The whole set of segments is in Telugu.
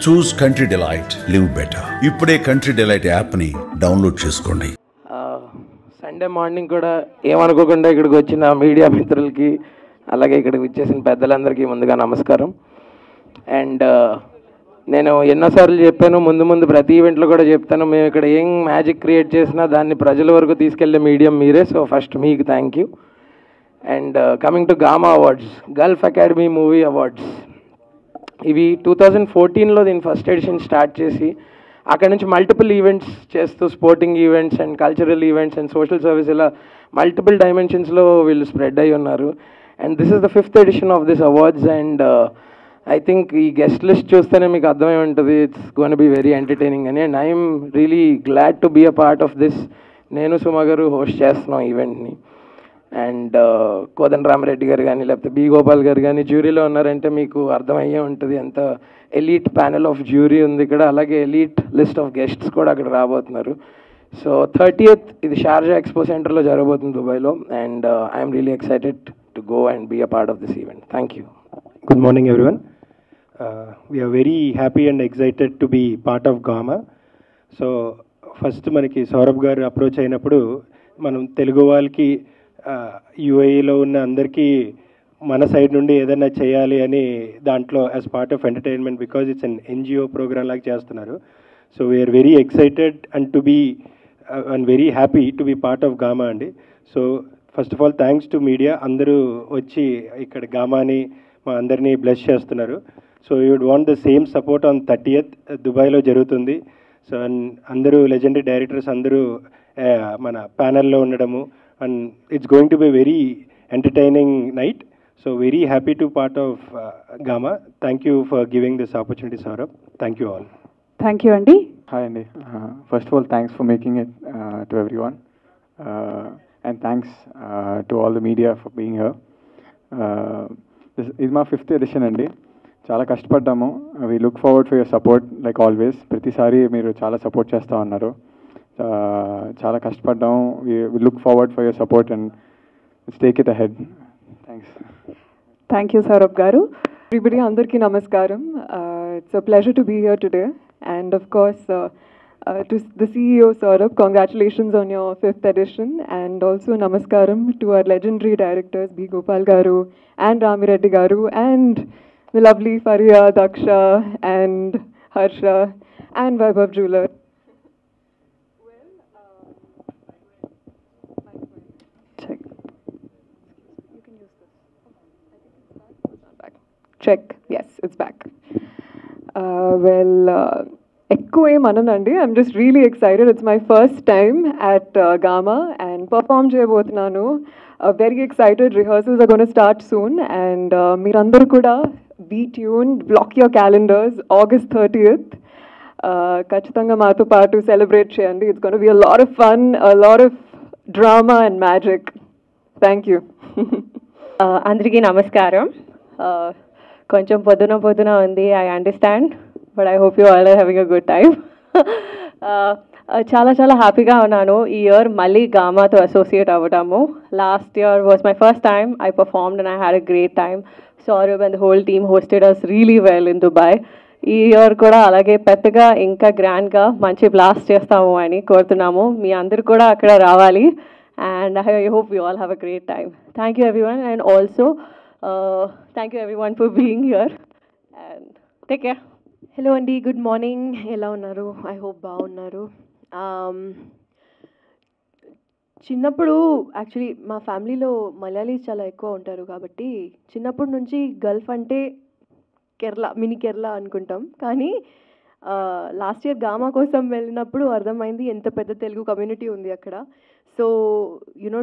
చూస్ కంట్రీ డిలైట్, లివ్ బెటర్. ఇప్పుడే కంట్రీ డిలైట్ యాప్ని డౌన్లోడ్ చేసుకోండి. సండే మార్నింగ్ కూడా ఏమనుకోకుండా ఇక్కడికి వచ్చిన మీడియా మిత్రులకి, అలాగే ఇక్కడికి వచ్చేసిన పెద్దలందరికీ ముందుగా నమస్కారం. అండ్ నేను ఎన్నోసార్లు చెప్పాను, ముందు ప్రతి ఈవెంట్లో కూడా చెప్తాను, మేము ఇక్కడ ఏం మ్యాజిక్ క్రియేట్ చేసినా దాన్ని ప్రజల వరకు తీసుకెళ్లే మీడియం మీరే. సో ఫస్ట్ మీకు thank you. And coming to GAMA awards, Gulf Academy movie awards, ఇవి 2014లో దీని ఫస్ట్ ఎడిషన్ స్టార్ట్ చేసి అక్కడ నుంచి మల్టిపుల్ ఈవెంట్స్ చేస్తూ sporting events and cultural events and social service ఇలా మల్టిపుల్ డైమెన్షన్స్లో వీళ్ళు స్ప్రెడ్ అయి ఉన్నారు. And this is the 5th edition of this awards. And I think ఈ గెస్ట్ లిస్ట్ చూస్తేనే మీకు అర్థమై ఉంటుంది, it's gonna be very entertaining అని. And I'm really glad to be a part of this. నేను సుమ గారు హోస్ట్ చేస్తున్నాం ఈవెంట్ని. అండ్ కోదండ రామరెడ్డి గారు కానీ లేకపోతే బి గోపాల్ గారు కానీ జ్యూరీలో ఉన్నారంటే మీకు అర్థమయ్యే ఉంటుంది ఎంత ఎలీట్ ప్యానెల్ ఆఫ్ జ్యూరీ ఉంది ఇక్కడ. అలాగే ఎలీట్ లిస్ట్ ఆఫ్ గెస్ట్స్ కూడా అక్కడ రాబోతున్నారు. సో 30th ఇది షార్జా ఎక్స్పో సెంటర్లో జరగబోతుంది దుబాయ్లో. And I'm really excited to go and be a part of this event. Thank you. Good morning everyone. We are very happy and excited to be part of GAMA. So first మనకి సౌరభ్ గారు అప్రోచ్ అయినప్పుడు మనం తెలుగు వాళ్ళకి యూఏఈలో ఉన్న అందరికీ మన సైడ్ నుండి ఏదైనా చేయాలి అని దాంట్లో as part of entertainment, because it's an NGO programme లాగా చేస్తున్నారు. So we are very excited and to be and very happy to be part of GAMA అండి. So first of all thanks to media, అందరూ వచ్చి ఇక్కడ గామాని మా అందరినీ బ్లెస్ చేస్తున్నారు. So you would want the same support on 30th దుబాయ్లో జరుగుతుంది. సో అందరూ లెజెండరీ డైరెక్టర్స్ అందరూ మన ప్యానెల్లో ఉండడము, and it's going to be a very entertaining night. So very happy to part of GAMA. Thank you for giving this opportunity, Saurabh. Thank you all. Thank you, Andy. Hi, Andy. First of all, thanks for making it to everyone. And thanks to all the media for being here. This is my 5th edition, Andy. చాలా కష్టపడ్డాము. We look forward for your support like always. ప్రతిసారి మీరు చాలా సపోర్ట్ చేస్తూ ఉన్నారు. చాలా కష్టపడ్డాము. We look forward for your support and let's take it ahead. Thanks. Thank you, Saurabh garu. Everybody, andarki namaskaram. It's a pleasure to be here today. And of course, to the CEO, Saurabh, congratulations on your 5th edition. And also namaskaram to our legendary directors, B. Gopal garu and Ramireddy garu and the lovely Faria, Daksha and Harsha and Vaibhav Jeweler. Check. Yes, it's back. ఎక్కువ ఏమనండి, I'm just really excited. It's my first time at GAMA and perform చేయబోతున్నాను. Very excited. Rehearsals are going to start soon and మీరందరూ కూడా be tuned, block your calendars, August 30th. ఖచ్చితంగా మాతో పాటు సెలబ్రేట్ చేయండి. It's going to be a lot of fun, a lot of drama and magic. Thank you. అందరికీ నమస్కారం. కొంచెం పొద్దున ఉంది, I understand, but I hope you all are having a good time. చాలా హ్యాపీగా ఉన్నాను ఈ ఇయర్ మళ్ళీ గామాతో అసోసియేట్ అవ్వడము. Last year was my first time I performed and I had a great time. Saurabh and the whole team hosted us really well in Dubai. ఈ ఇయర్ కూడా అలాగే పెద్దగా ఇంకా గ్రాండ్గా మంచి బ్లాస్ట్ చేస్తాము అని కోరుతున్నాము. మీ అందరు కూడా అక్కడ రావాలి. And I hope you all have a great time. Thank you everyone, and also thank you everyone for being here and take care. Hello Andy, good morning. Ela unnaru? I hope bagunnaru. చిన్నప్పుడు యాక్చువల్లీ మా ఫ్యామిలీలో మలయాళీస్ చాలా ఎక్కువ ఉంటారు కాబట్టి చిన్నప్పటి నుంచి గల్ఫ్ అంటే కేరళ, మినీ కేరళ అనుకుంటాం. కానీ లాస్ట్ ఇయర్ గామా కోసం వెళ్ళినప్పుడు అర్థమైంది ఎంత పెద్ద తెలుగు కమ్యూనిటీ ఉంది అక్కడ. So,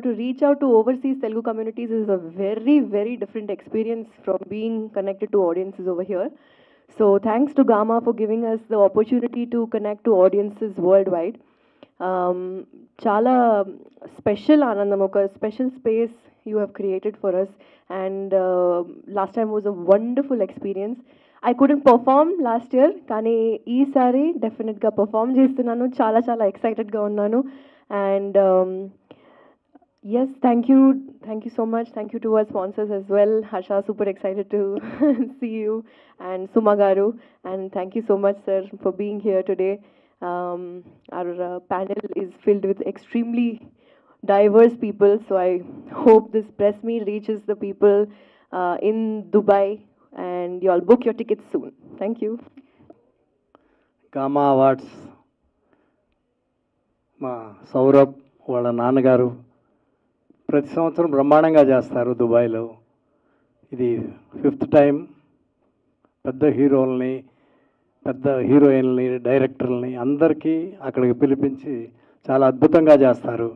to reach out to overseas Telugu communities is a very, very different experience from being connected to audiences over here. So, thanks to GAMA for giving us the opportunity to connect to audiences worldwide. Chala special Anandam, oka special space you have created for us. And last time was a wonderful experience. I couldn't perform last year, కానీ ఈసారి డెఫినెట్గా పర్ఫామ్ చేస్తున్నాను. చాలా excited గా ఉన్నాను. And Yes, thank you. Thank you so much. Thank you to our sponsors as well. Harsha, super excited to see you. And Sumagaru. And thank you so much, sir, for being here today. Our panel is filled with extremely diverse people. So I hope this press meet reaches the people in Dubai. And you all book your tickets soon. Thank you. Gamma awards మా సౌరభ్ వాళ్ళ నాన్నగారు ప్రతి సంవత్సరం బ్రహ్మాండంగా చేస్తారు దుబాయ్లో. ఇది 5th టైం పెద్ద హీరోల్ని, పెద్ద హీరోయిన్ని, డైరెక్టర్లని అందరికీ అక్కడికి పిలిపించి చాలా అద్భుతంగా చేస్తారు.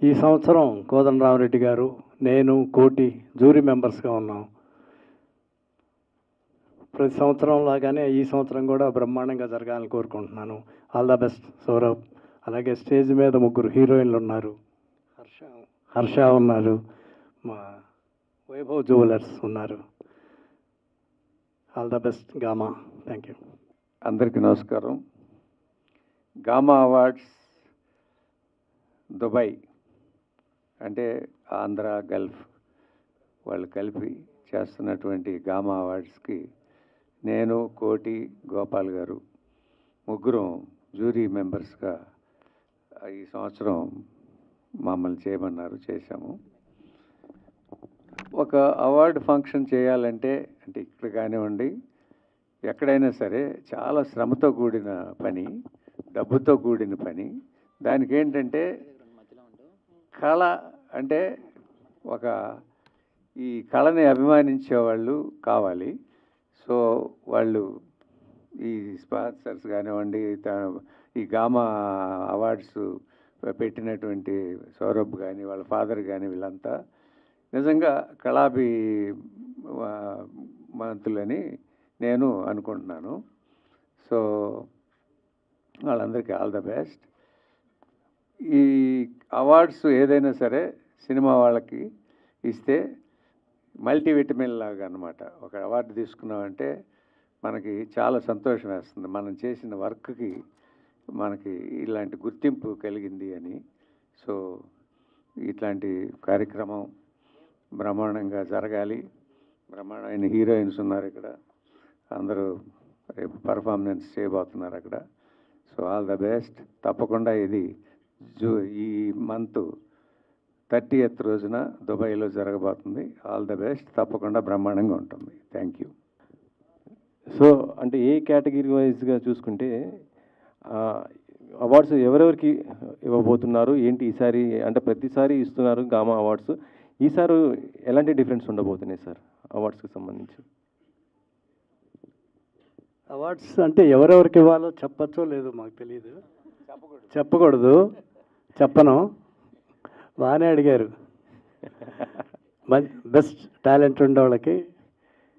ఈ సంవత్సరం కోదండరామరెడ్డి గారు, నేను, కోటి జ్యూరీ మెంబర్స్గా ఉన్నాం. ప్రతి సంవత్సరం లాగానే ఈ సంవత్సరం కూడా బ్రహ్మాండంగా జరగాలని కోరుకుంటున్నాను. All the best Saurabh. అలాగే స్టేజ్ మీద 3 హీరోయిన్లు ఉన్నారు. హర్ష ఉన్నారు, మా వైభవ్ జ్యువెలర్స్ ఉన్నారు. All the best gamma. Thank you. అందరికీ నమస్కారం. గామా అవార్డ్స్ దుబాయ్ అంటే ఆంధ్ర గల్ఫ్ వాళ్ళు కలిపి చేస్తున్నటువంటి గామా అవార్డ్స్కి నేను, కోటి, గోపాల్ గారు ముగ్గురం జ్యూరీ మెంబర్స్గా ఈ సంవత్సరం మమ్మల్ని చేయమన్నారు, చేశాము. ఒక అవార్డు ఫంక్షన్ చేయాలంటే అంటే ఇక్కడ కానివ్వండి ఎక్కడైనా సరే చాలా శ్రమతో కూడిన పని, డబ్బుతో కూడిన పని. దానికి ఏంటంటే కళ అంటే ఒక ఈ కళని అభిమానించే వాళ్ళు కావాలి. సో వాళ్ళు ఈ స్పాన్సర్స్ కానివ్వండి, ఈ గామా అవార్డ్స్ పెట్టినటువంటి సౌరభ్ కానీ, వాళ్ళ ఫాదర్ కానీ వీళ్ళంతా నిజంగా కళాభిమానులని నేను అనుకుంటున్నాను. సో వాళ్ళందరికీ ఆల్ ద బెస్ట్. ఈ అవార్డ్స్ ఏదైనా సరే సినిమా వాళ్ళకి ఇస్తే మల్టీవిటమిన్ లాగా అనమాట. ఒక అవార్డు తీసుకున్నామంటే మనకి చాలా సంతోషం వేస్తుంది, మనం చేసిన వర్క్కి మనకి ఇలాంటి గుర్తింపు కలిగింది అని. సో ఇట్లాంటి కార్యక్రమం బ్రహ్మాండంగా జరగాలి. బ్రహ్మాండమైన హీరోయిన్స్ ఉన్నారు ఇక్కడ, అందరూ రేపు పర్ఫార్మెన్స్ చేయబోతున్నారు అక్కడ. So all the best. తప్పకుండా ఇది ఈ మంత్ 30th రోజున దుబాయ్లో జరగబోతుంది. All the best. తప్పకుండా బ్రహ్మాండంగా ఉంటుంది. Thank you. సో అంటే ఏ కేటగిరీ వైజ్గా చూసుకుంటే అవార్డ్స్ ఎవరెవరికి ఇవ్వబోతున్నారు ఏంటి ఈసారి? అంటే ప్రతిసారి ఇస్తున్నారు గామా అవార్డ్స్, ఈసారి ఎలాంటి డిఫరెన్స్ ఉండబోతున్నాయి సార్ అవార్డ్స్కి సంబంధించి? అవార్డ్స్ అంటే ఎవరెవరికి ఇవ్వాలో చెప్పచ్చో లేదో మాకు తెలియదు, చెప్పకూడదు. చెప్పను. బాగానే అడిగారు. బెస్ట్ టాలెంట్ ఉండే వాళ్ళకి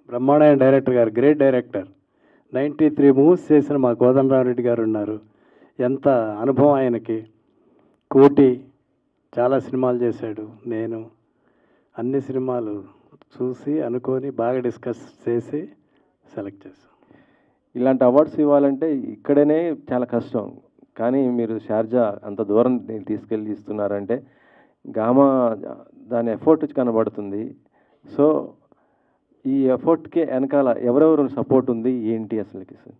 బ్రహ్మాండమైన డైరెక్టర్ గారు, గ్రేట్ డైరెక్టర్, 93 మూవీస్ చేసిన మా కోదండరామరెడ్డి గారు ఉన్నారు. ఎంత అనుభవం ఆయనకి. కోటి చాలా సినిమాలు చేశాడు. నేను అన్ని సినిమాలు చూసి అనుకొని బాగా డిస్కస్ చేసి సెలెక్ట్ చేశాను. ఇలాంటి అవార్డ్స్ ఇవ్వాలంటే ఇక్కడనే చాలా కష్టం, కానీ మీరు షార్జా అంత దూరం తీసుకెళ్ళి ఇస్తున్నారంటే గామా దాని ఎఫర్ట్ కనబడుతుంది. సో ఈ ఎఫర్ట్కి వెనకాల ఎవరెవరు సపోర్ట్ ఉంది ఏంటి అసలుకి సార్?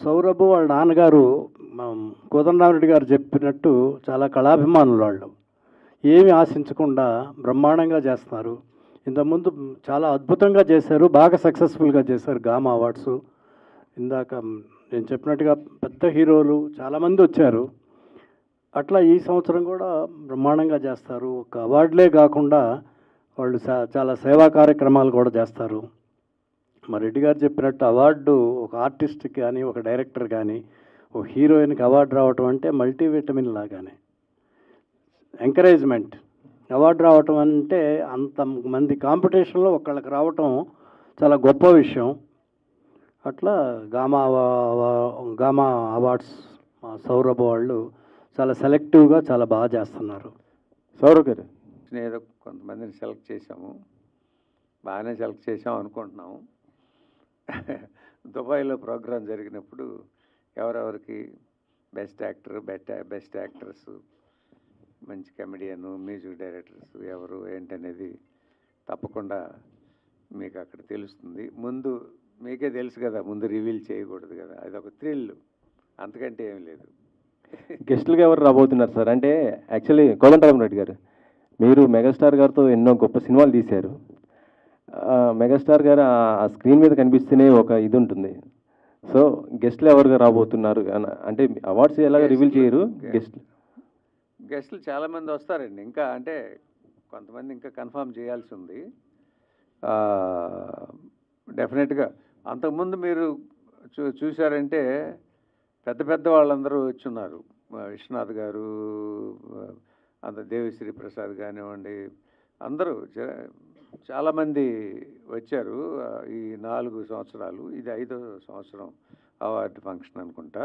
సౌరభ్ వాళ్ళ నాన్నగారు కోదండరామరెడ్డి గారు చెప్పినట్టు చాలా కళాభిమానులు. వాళ్ళు ఏమి ఆశించకుండా బ్రహ్మాండంగా చేస్తున్నారు. ఇంతకుముందు చాలా అద్భుతంగా చేశారు, బాగా సక్సెస్ఫుల్గా చేశారు గామా అవార్డ్స్. ఇందాక నేను చెప్పినట్టుగా పెద్ద హీరోలు చాలామంది వచ్చారు. అట్లా ఈ సంవత్సరం కూడా బ్రహ్మాండంగా చేస్తారు. ఒక అవార్డులే కాకుండా వాళ్ళు చాలా సేవా కార్యక్రమాలు కూడా చేస్తారు. మా రెడ్డి గారు చెప్పినట్టు అవార్డు ఒక ఆర్టిస్ట్కి కానీ, ఒక డైరెక్టర్ కానీ, ఒక హీరోయిన్కి అవార్డు రావటం అంటే మల్టీవిటమిన్ లాగానే ఎంకరేజ్మెంట్. అవార్డు రావటం అంటే అంతమంది కాంపిటీషన్లో ఒకళ్ళకి రావటం చాలా గొప్ప విషయం. అట్లా గామా అవార్డ్స్ మా సౌరభ్ వాళ్ళు చాలా సెలెక్టివ్గా చాలా బాగా చేస్తున్నారు. సౌరభ్ గారు, ఏదో కొంతమందిని సెలెక్ట్ చేసాము, బాగానే సెలెక్ట్ చేసాము అనుకుంటున్నాము. దుబాయ్లో ప్రోగ్రాం జరిగినప్పుడు ఎవరెవరికి బెస్ట్ యాక్టర్, బెస్ట్ యాక్ట్రెస్ మంచి కమెడియన్, మ్యూజిక్ డైరెక్టర్స్ ఎవరు ఏంటనేది తప్పకుండా మీకు అక్కడ తెలుస్తుంది. ముందు మీకే తెలుసు కదా, ముందు రివీల్ చేయకూడదు కదా, అది ఒక థ్రిల్, అంతకంటే ఏం లేదు. గెస్టులుగా ఎవరు రాబోతున్నారు సార్? అంటే యాక్చువల్లీ కోదండరామరెడ్డి గారు, మీరు మెగాస్టార్ గారితో ఎన్నో గొప్ప సినిమాలు తీశారు. మెగాస్టార్ గారు ఆ స్క్రీన్ మీద కనిపిస్తేనే ఒక ఇది ఉంటుంది. సో గెస్ట్లు ఎవరుగా రాబోతున్నారు అంటే అవార్డ్స్ ఎలాగ రివీల్ చేయరు? గెస్టులు చాలామంది వస్తారండి. ఇంకా అంటే కొంతమంది ఇంకా కన్ఫర్మ్ చేయాల్సి ఉంది. డెఫినెట్గా అంతకుముందు మీరు చూశారంటే పెద్ద పెద్ద వాళ్ళందరూ వచ్చున్నారు. విశ్వనాథ్ గారు, అంత దేవిశ్రీ ప్రసాద్ కానివ్వండి, అందరూ చాలామంది వచ్చారు. ఈ 4 సంవత్సరాలు, ఇది 5వ సంవత్సరం అవార్డు ఫంక్షన్ అనుకుంటా.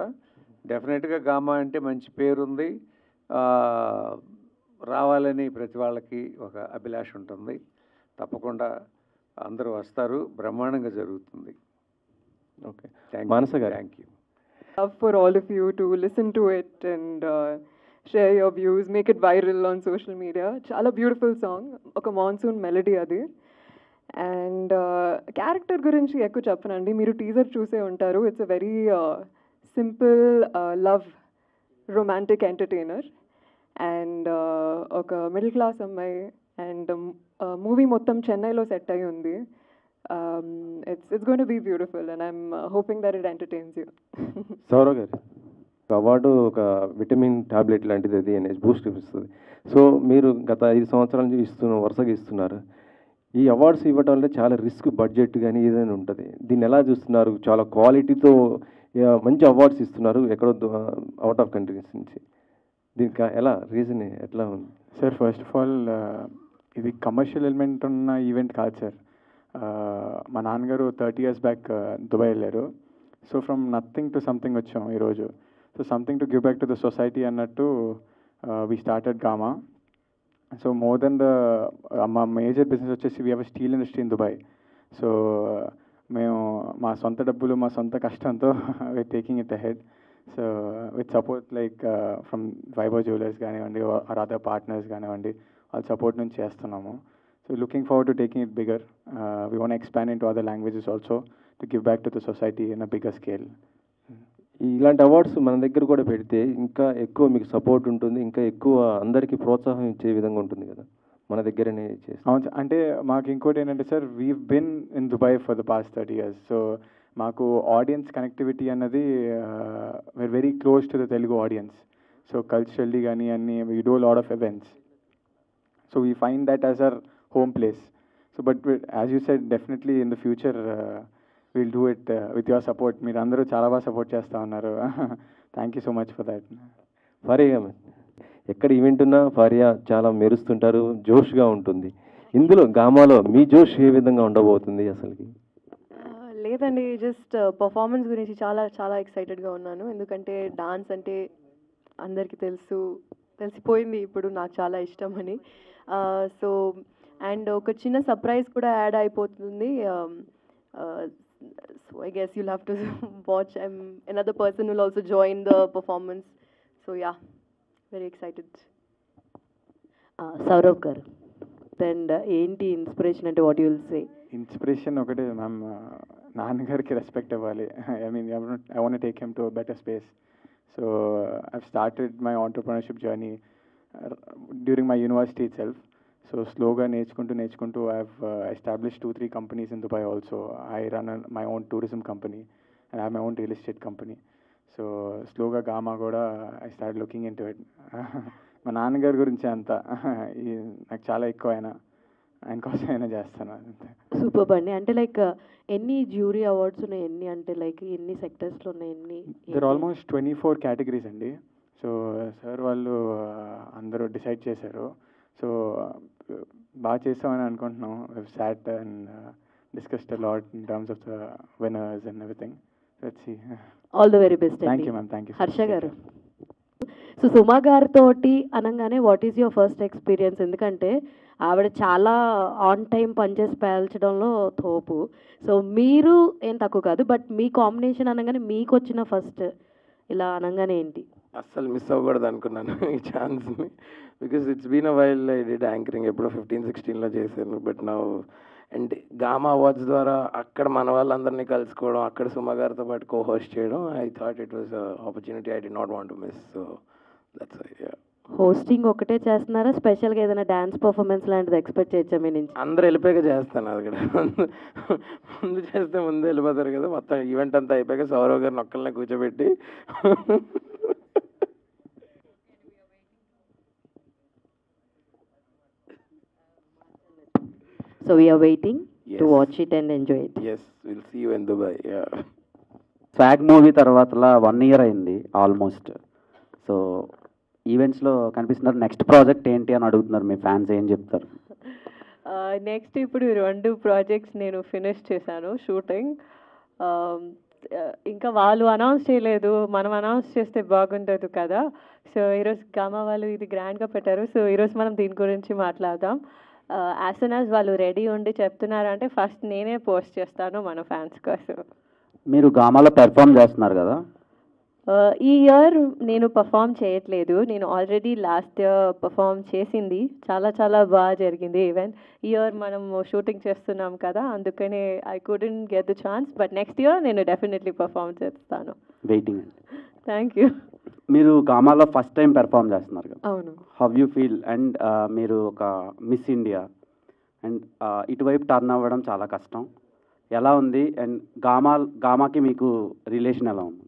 డెఫినెట్గా గామా అంటే మంచి పేరుంది. రావాలని ప్రతి వాళ్ళకి ఒక అభిలాష ఉంటుంది. తప్పకుండా అందరూ వస్తారు, బ్రహ్మాండంగా జరుగుతుంది. ఓకే, మానస గారు. Thank you. Love for all of you to listen to it and share your views, make it viral on social media. Chala beautiful song, oka monsoon melody adi. And character gurinchi ekku cheppanandi, meeru teaser choose untaru. It's a very simple love romantic entertainer and oka middle class ammai and movie mottam Chennai lo set ayi undi. It's going to be beautiful and I'm hoping that it entertains you. Saurav garu, award ఒక విటమిన్ టాబ్లెట్ లాంటిది, అది అనేది బూస్ట్ ఇస్తుంది. సో మీరు గత 5 సంవత్సరాల నుంచి వరుసగా ఇస్తున్నారు. ఈ అవార్డ్స్ ఇవ్వడం వల్ల చాలా రిస్క్, బడ్జెట్ కానీ ఏదైనా ఉంటుంది. దీన్ని ఎలా చూస్తున్నారు? చాలా క్వాలిటీతో మంచి అవార్డ్స్ ఇస్తున్నారు ఎక్కడో అవుట్ ఆఫ్ కంట్రీస్ నుంచి. దీనికి ఎలా రీజన్ ఎట్లా ఉంది సార్? ఫస్ట్ ఆఫ్ ఆల్ ఇది కమర్షియల్ ఎలిమెంట్ ఉన్న ఈవెంట్ కాదు సార్. మా నాన్నగారు 30 years బ్యాక్ దుబాయ్ వెళ్ళారు. So from nothing to something వచ్చాం ఈరోజు. So something to give back to the society అన్నట్టు we started GAMA. So more than మా మేజర్ బిజినెస్ వచ్చేసి we have a steel industry in Dubai. So మేము మా సొంత డబ్బులు, మా సొంత కష్టంతో we are taking it ahead. So with support like from Vaibhav jewellers కానివ్వండి, ఆర్ అదర్ పార్ట్నర్స్ కానివ్వండి, వాళ్ళ సపోర్ట్ నుంచి చేస్తున్నాము. So looking forward to taking it bigger. We want to expand into other languages also to give back to the society in a bigger scale. ఇలాంటి అవార్డ్స్ మన దగ్గర కూడా పెడితే ఇంకా ఎక్కువ మీకు సపోర్ట్ ఉంటుంది, ఇంకా ఎక్కువ అందరికీ ప్రోత్సాహం ఇచ్చే విధంగా ఉంటుంది కదా మన దగ్గరనే చేసి. అవును, అంటే మాకు ఇంకోటి ఏంటంటే sir, we've been in Dubai for the past 30 years. So మాకు ఆడియన్స్ కనెక్టివిటీ అన్నది we're very close to the Telugu audience. So culturally కానీ అన్ని we do a lot of events. So we find that as our home place. So but as you said, definitely in the future we'll do it with your support. మీరు అందరూ చాలా బాగా సపోర్ట్ చేస్తూ ఉన్నారు. Thank you so much for that. Faria, ఎక్కడ ఈవెంట్ ఉన్నా ఫారియా చాలా మెరుస్తుంటారు, జోష్గా ఉంటుంది. ఇందులో గామాలో మీ జోష్ ఏ విధంగా ఉండబోతుంది అసలుకి? లేదండి, జస్ట్ పర్ఫార్మెన్స్ గురించి చాలా చాలా ఎక్సైటెడ్గా ఉన్నాను. ఎందుకంటే డాన్స్ అంటే అందరికీ తెలిసిపోయింది ఇప్పుడు నాకు చాలా ఇష్టం అని. సో అండ్ ఒక చిన్న సర్ప్రైజ్ కూడా యాడ్ అయిపోతుంది. So I guess you'll have to watch. Another person will also join the performance. So ya, very excited. Saurav garu, and ఏంటి ఇన్స్పిరేషన్ అంటే what you will say? Inspiration ఒకటే మ్యామ్, నాన్నగారికి రెస్పెక్ట్ ఇవ్వాలి. I mean I want take him to better space. So I've started my entrepreneurship journey during my university itself. So slowగా నేర్చుకుంటూ I have established 2-3 companies in Dubai also. I run my own tourism company and I have my own real estate company. So slowగా గామా కూడా I started looking into it. మా నాన్నగారి గురించి అంతా నాకు చాలా ఎక్కువ ఆయన కోసం అయినా చేస్తాను. సూపర్ అండి. అంటే లైక్ ఎన్ని జ్యూరీ అవార్డ్స్ ఉన్నాయి, ఎన్ని అంటే లైక్ ఎన్ని సెక్టర్స్లో ఉన్నాయి, ఎన్ని? దర్ ఆల్మోస్ట్ 24 categories అండి. సో సార్ వాళ్ళు అందరూ డిసైడ్ చేశారు. సో బాగా చేస్తామని అనుకుంటున్నాం. we've sat and discussed a lot in terms of the winners and everything. Let's see. All the very best. Thank you ma'am. Thank you. Harsha గారు, సో సుమా గారితో అనగానే what is your first experience? ఎందుకంటే ఆవిడ చాలా ఆన్ టైం పనిచేసి పేల్చడంలో తోపు. సో మీరు ఏం తక్కువ కాదు, బట్ మీ కాంబినేషన్ అనగానే మీకు వచ్చిన ఫస్ట్ ఇలా అనగానే ఏంటి? అస్సలు మిస్ అవ్వకూడదు అనుకున్నాను ఈ ఛాన్స్ని, because it's been a while I did anchoring ఎప్పుడో 15-16లో చేశాను. But now and GAMA awards ద్వారా అక్కడ మన వాళ్ళందరినీ కలుసుకోవడం, అక్కడ సుమ గారితో పాటు కో హోస్ట్ చేయడం, I thought it was opportunity I did not want to miss. So that's hosting ఒకటే చేస్తున్నారా, స్పెషల్గా ఏదైనా డ్యాన్స్ పర్ఫార్మెన్స్ లాంటిది ఎక్స్పెక్ట్ చేయొచ్చా మీ నుంచి? అందరూ వెళ్ళిపోయాక చేస్తాను అది కూడా. ముందు చేస్తే ముందు వెళ్ళిపోతారు కదా, మొత్తం ఈవెంట్ అంతా అయిపోయాక సౌరవ్ గారిని ఒక్కళ్ళనే కూర్చోబెట్టి So we are waiting to watch it and enjoy it. Yes, we'll see you in Dubai. Yeah. Swag movie తర్వాత 1 year అయింది ఆల్మోస్ట్. సో ఈవెంట్స్లో కనిపిస్తున్నారు. నెక్స్ట్ ప్రాజెక్ట్ ఏంటి అని అడుగుతున్నారు మీ ఫ్యాన్స్, ఏం చెప్తారు? నెక్స్ట్ ఇప్పుడు 2 ప్రాజెక్ట్స్ నేను ఫినిష్ చేశాను షూటింగ్. ఇంకా వాళ్ళు అనౌన్స్ చేయలేదు, మనం అనౌన్స్ చేస్తే బాగుండదు కదా. సో ఈరోజు గామా వాళ్ళు ఇది గ్రాండ్గా పెట్టారు. సో ఈరోజు మనం దీని గురించి మాట్లాడదాం. యాజ్ సూన్ యాజ్ వాళ్ళు రెడీ ఉండి చెప్తున్నారంటే ఫస్ట్ నేనే పోస్ట్ చేస్తాను మన ఫ్యాన్స్ కోసం. మీరు గామాలో పెర్ఫామ్ చేస్తున్నారు కదా? ఈ ఇయర్ నేను పర్ఫామ్ చేయట్లేదు. నేను ఆల్రెడీ లాస్ట్ ఇయర్ పర్ఫామ్ చేసింది, చాలా చాలా బాగా జరిగింది ఈవెంట్. ఈ ఇయర్ మనం షూటింగ్ చేస్తున్నాం కదా, అందుకనే I couldn't get the chance. But next year నేను డెఫినెట్లీ పర్ఫామ్ చేస్తాను. వెయిటింగ్. Thank you. మీరు గామాలో ఫస్ట్ టైం పెర్ఫామ్ చేస్తున్నారు కదా? అవును. How you feel? అండ్ మీరు ఒక మిస్ ఇండియా అండ్ ఇటువైపు టర్న్ అవ్వడం చాలా కష్టం. ఎలా ఉంది? అండ్ గామాకి మీకు రిలేషన్ ఎలా ఉంది?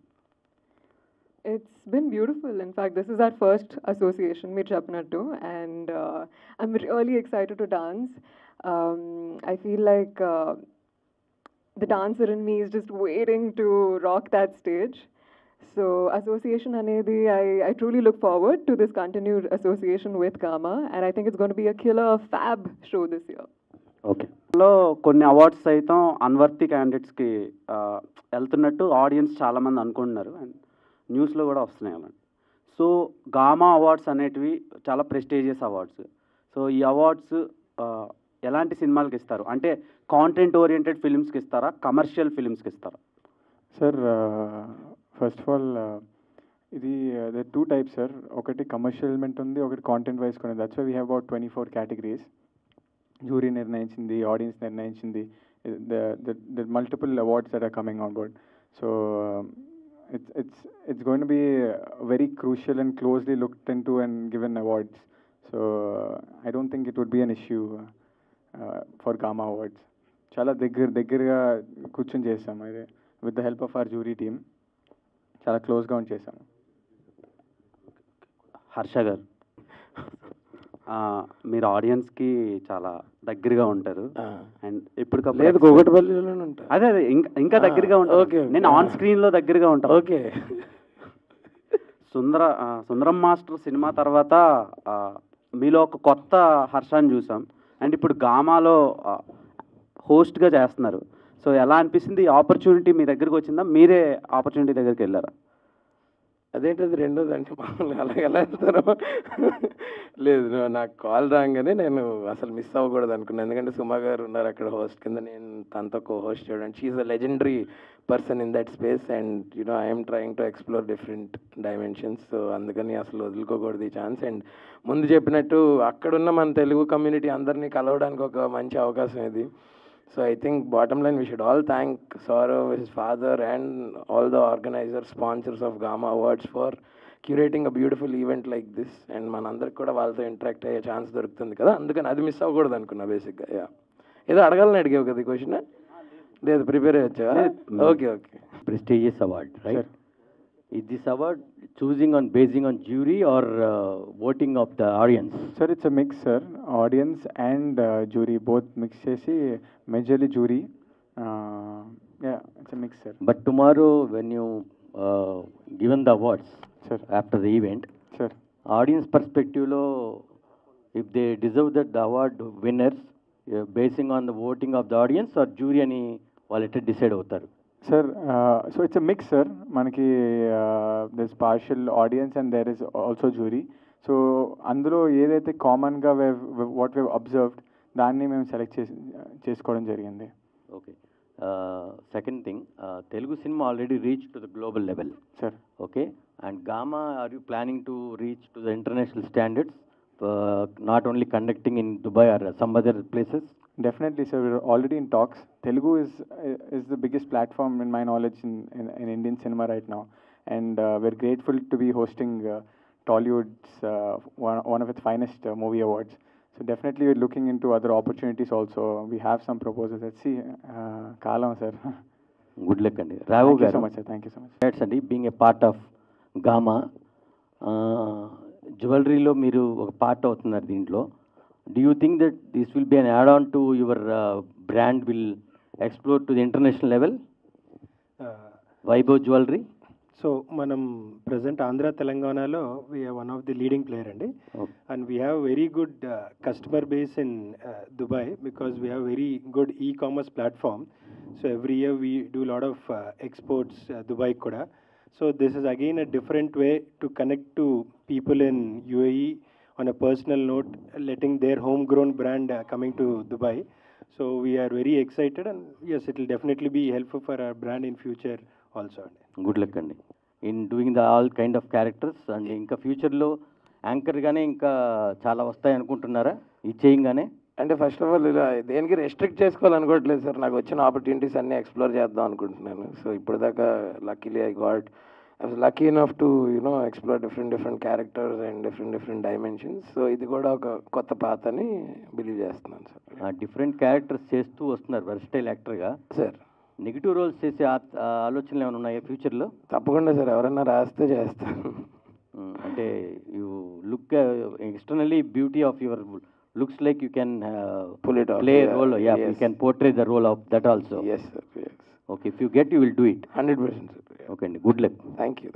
It's been beautiful. In fact, this is our first association, Mir Chapnattu, and I'm really excited to dance. I feel like the dancer in me is just waiting to rock that stage. So, association anedi, I truly look forward to this continued association with Gama, and I think it's going to be a killer fab show this year. Okay. లో కొన్ని అవార్డ్స్ సైతం అన్వర్తి క్యాండిడేట్స్కి వెళ్తున్నట్టు ఆడియన్స్ చాలామంది అనుకుంటున్నారు అండ్ న్యూస్లో కూడా వస్తున్నాయి అలాంటి. సో గామా అవార్డ్స్ అనేటివి చాలా ప్రెస్టీజియస్ అవార్డ్స్. సో ఈ అవార్డ్స్ ఎలాంటి సినిమాలకి ఇస్తారు? అంటే కాంటెంట్ ఓరియంటెడ్ ఫిల్మ్స్కి ఇస్తారా, కమర్షియల్ ఫిల్మ్స్కి ఇస్తారా? సార్ ఫస్ట్ ఆఫ్ ఆల్ ఇది ద 2 types సార్. ఒకటి కమర్షియల్ ఎలిమెంట్ ఉంది, ఒకటి కాంటెంట్ వైజ్ కొన్ని. That's why we have about 24 categories. Jury నిర్ణయించింది, ఆడియన్స్ నిర్ణయించింది, the multiple awards that are coming on board. So it's going to be very crucial and closely looked into and given awards. So I don't think it would be an issue for Gama Awards. చాలా దగ్గరగా కూర్చొని చేసాము అయితే with the help of our jury team. చాలా క్లోజ్గా ఉండి చేసాము. హర్ష గారు, మీరు ఆడియన్స్కి చాలా దగ్గరగా ఉంటారు అండ్ ఇప్పుడు గోగటపల్లిలోనే ఉంటారు. అదే ఇంకా దగ్గరగా ఉంటారు. నేను ఆన్ స్క్రీన్లో దగ్గరగా ఉంటాను. ఓకే. సుందరం మాస్టర్ సినిమా తర్వాత మీలో ఒక కొత్త హర్షాన్ని చూసాం అండ్ ఇప్పుడు గామాలో హోస్ట్గా చేస్తున్నారు. సో ఎలా అనిపిస్తుంది? ఈ ఆపర్చునిటీ మీ దగ్గరికి వచ్చిందా, మీరే ఆపర్చునిటీ దగ్గరికి వెళ్ళారా? అదేంటది రెండోది అంటే మామూలుగా అలాగే ఎలా వెళ్తారో లేదు, నాకు కాల్ రాగానే నేను అసలు మిస్ అవ్వకూడదు అనుకున్నాను. ఎందుకంటే సుమా గారు ఉన్నారు అక్కడ హోస్ట్ కింద, నేను తనతో కో హోస్ట్ చేయడం. She's a legendary person in that space and you know I'm trying to explore different dimensions. So అందుకని అసలు వదులుకోకూడదు ఈ ఛాన్స్. అండ్ ముందు చెప్పినట్టు అక్కడున్న మన తెలుగు కమ్యూనిటీ అందరినీ కలవడానికి ఒక మంచి అవకాశం ఇది. So I think bottom line we should all thank Saurav, his father and all the organizers, sponsors of Gama Awards for curating a beautiful event like this. And manandariki kuda vallతో interact అయ్యే ఛాన్స్ దొరుకుతుంది కదా, అందుకని అది మిస్ అవ్వకూడదు అనుకున్నా బేసిక్గా. యా, ఏదో అడగాలని అడిగావు కదా క్వశ్చన్? లేదు, ప్రిపేర్ అయ్యొచ్చా? Okay okay. Prestigious award, right? Is this award basing on jury or voting of the audience? Sir, it's a mix, sir. Audience and jury both mix chesi, majorly jury. Yeah, it's a mix, sir. But tomorrow when you given the awards, sir, after the event, sir, audience perspective lo if they deserve that the award winners basing on the voting of the audience or jury ani వాళ్ళు decide అవుతారు? Sir, so it's a mix, sir. Manaki there's partial audience and there is also jury. So అందులో ఏదైతే కామన్గా వాట్ we've observed దాన్ని మేము సెలెక్ట్ చేసుకోవడం జరిగింది. Okay. Second thing, Telugu cinema already reach to the global level. Sir. Okay, and Gamma, are you planning to reach to the international standards, not only conducting in Dubai or some other places? Definitely, sir. We're already in talks. Telugu is the biggest platform, in my knowledge, in Indian cinema right now, and we're grateful to be hosting Tollywood's one of its finest movie awards. So definitely, we're looking into other opportunities also. We have some proposals. Let's see. Kalam, sir. Good luck అండి. రావు Thank you గారు, so much, sir. Thank you so much. Congrats అండి, being a part of GAMA. జ్యువెలరీలో మీరు ఒక పార్ట్ అవుతున్నారు దీంట్లో. Do you think that this will be an add on to your brand, will explore to the international level, Vaibhav jewellery? So మనం ప్రజెంట్ ఆంధ్ర తెలంగాణలో we are one of the leading player అండి. And we have very good customer base in Dubai because we have very good ecommerce platform. So every year we do lot of exports Dubai కూడా. So this is again a different way to connect to people in UAE on a personal note, letting their homegrown brand coming to Dubai. So we are very excited, and yes, it will definitely be helpful for our brand in future also. Good luck అండి in doing the all kind of characters. And ఇంకా ఫ్యూచర్లో యాంకర్గానే ఇంకా చాలా వస్తాయి అనుకుంటున్నారా ఈ చేయంగానే? అంటే ఫస్ట్ ఆఫ్ ఆల్ ఇలా దేనికి రెస్ట్రిక్ట్ చేసుకోవాలనుకోవట్లేదు సార్. నాకు వచ్చిన ఆపర్చునిటీస్ అన్నీ ఎక్స్ప్లోర్ చేద్దాం అనుకుంటున్నాను. సో ఇప్పటిదాకా luckily I was lucky enough to explore different characters and different dimensions. So ఇది కూడా ఒక కొత్త పాత్ అని బిలీవ్ చేస్తున్నాను సార్. డిఫరెంట్ క్యారెక్టర్స్ చేస్తూ వస్తున్నారు వర్స్టైల్ యాక్టర్గా. సార్ నెగిటివ్ రోల్స్ చేసే ఆలోచనలు ఏమైనా ఉన్నాయా ఫ్యూచర్లో? తప్పకుండా సార్, ఎవరైనా రాస్తే చేస్తాను. అంటే you look externally beauty of your looks like you can pull it off. Play role, you can portray the role of that also. Yes sir, yes. Okay, if you get, you will do it. 100% sir. Okay, good luck. Thank you.